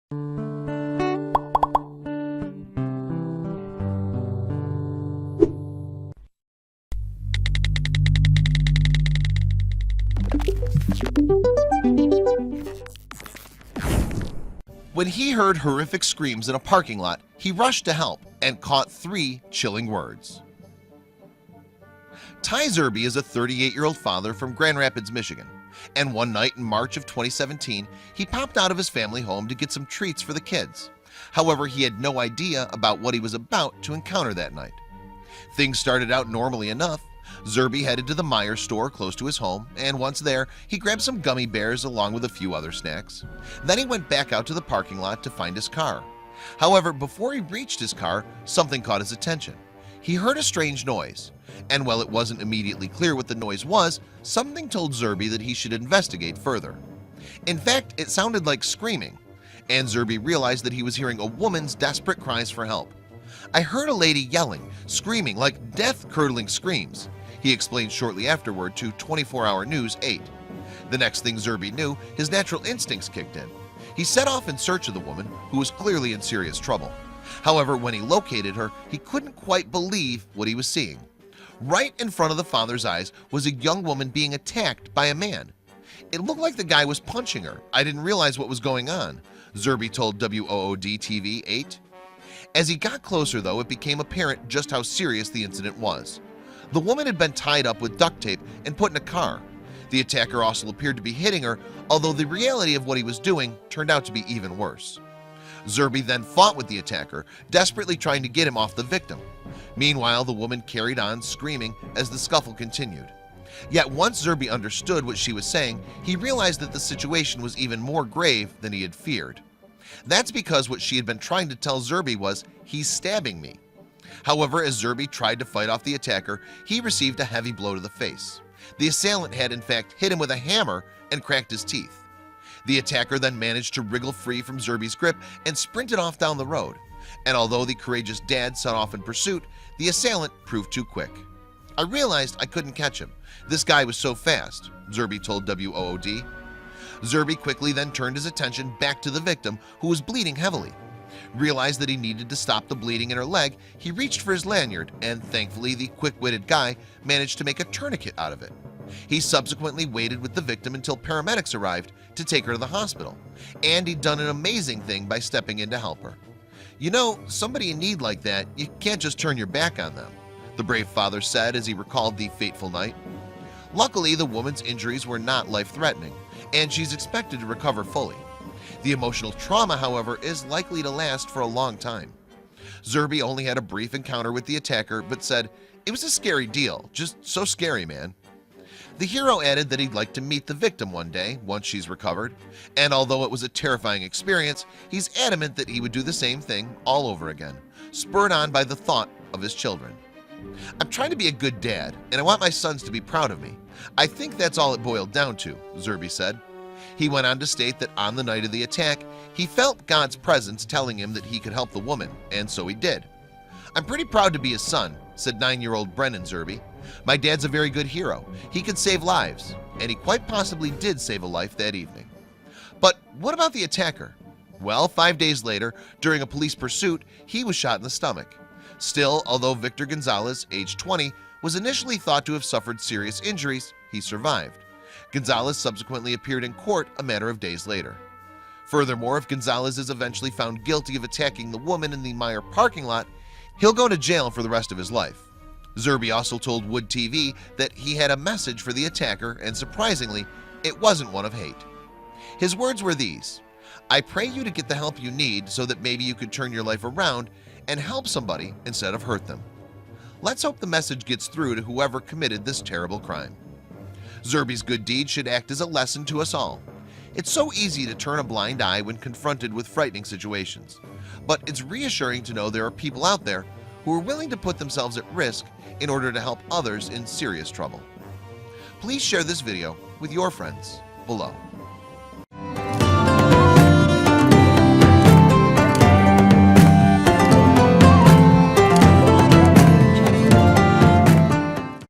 When he heard horrific screams in a parking lot, he rushed to help and caught 3 chilling words. Ty Zerby is a 38-year-old father from Grand Rapids, Michigan, and one night in March of 2017 he popped out of his family home to get some treats for the kids. However, he had no idea about what he was about to encounter that night. Things started out normally enough. Zerby headed to the Meijer store close to his home, and once there he grabbed some gummy bears along with a few other snacks. Then he went back out to the parking lot to find his car. However, before he reached his car, something caught his attention. He heard a strange noise, and while it wasn't immediately clear what the noise was, something told Zerby that he should investigate further. In fact, it sounded like screaming, and Zerby realized that he was hearing a woman's desperate cries for help. "I heard a lady yelling, screaming like death-curdling screams," he explained shortly afterward to 24-Hour News 8. The next thing Zerby knew, his natural instincts kicked in. He set off in search of the woman, who was clearly in serious trouble. However, when he located her, he couldn't quite believe what he was seeing. Right in front of the father's eyes was a young woman being attacked by a man. "It looked like the guy was punching her. I didn't realize what was going on," Zerby told WOOD TV 8. As he got closer, though, it became apparent just how serious the incident was. The woman had been tied up with duct tape and put in a car. The attacker also appeared to be hitting her, although the reality of what he was doing turned out to be even worse. Zerby then fought with the attacker, desperately trying to get him off the victim. Meanwhile, the woman carried on screaming as the scuffle continued. Yet once Zerby understood what she was saying, he realized that the situation was even more grave than he had feared. That's because what she had been trying to tell Zerby was, "He's stabbing me." However, as Zerby tried to fight off the attacker, he received a heavy blow to the face. The assailant had in fact hit him with a hammer and cracked his teeth. The attacker then managed to wriggle free from Zerby's grip and sprinted off down the road. And although the courageous dad set off in pursuit, the assailant proved too quick. "I realized I couldn't catch him. This guy was so fast," Zerby told WOOD. Zerby quickly then turned his attention back to the victim, who was bleeding heavily. Realized that he needed to stop the bleeding in her leg, he reached for his lanyard, and thankfully the quick-witted guy managed to make a tourniquet out of it. He subsequently waited with the victim until paramedics arrived to take her to the hospital, and he'd done an amazing thing by stepping in to help her. "You know, somebody in need like that, you can't just turn your back on them," the brave father said as he recalled the fateful night. Luckily, the woman's injuries were not life-threatening, and she's expected to recover fully. The emotional trauma, however, is likely to last for a long time. Zerby only had a brief encounter with the attacker, but said, "It was a scary deal, just so scary, man." The hero added that he'd like to meet the victim one day once she's recovered, and although it was a terrifying experience, he's adamant that he would do the same thing all over again, spurred on by the thought of his children. "I'm trying to be a good dad, and I want my sons to be proud of me. I think that's all it boiled down to," Zerby said. He went on to state that on the night of the attack, he felt God's presence telling him that he could help the woman, and so he did. "I'm pretty proud to be his son," said 9-year-old Brennan Zerby. "My dad's a very good hero. He could save lives," and he quite possibly did save a life that evening. But what about the attacker? Well, 5 days later, during a police pursuit, he was shot in the stomach. Still, although Victor Gonzalez, age 20, was initially thought to have suffered serious injuries, he survived. Gonzalez subsequently appeared in court a matter of days later. Furthermore, if Gonzalez is eventually found guilty of attacking the woman in the Meijer parking lot, he'll go to jail for the rest of his life. Zerby also told Wood TV that he had a message for the attacker, and surprisingly, it wasn't one of hate. His words were these: "I pray you to get the help you need so that maybe you could turn your life around and help somebody instead of hurt them." Let's hope the message gets through to whoever committed this terrible crime. Zerby's good deed should act as a lesson to us all. It's so easy to turn a blind eye when confronted with frightening situations, but it's reassuring to know there are people out there who are willing to put themselves at risk in order to help others in serious trouble. Please share this video with your friends below.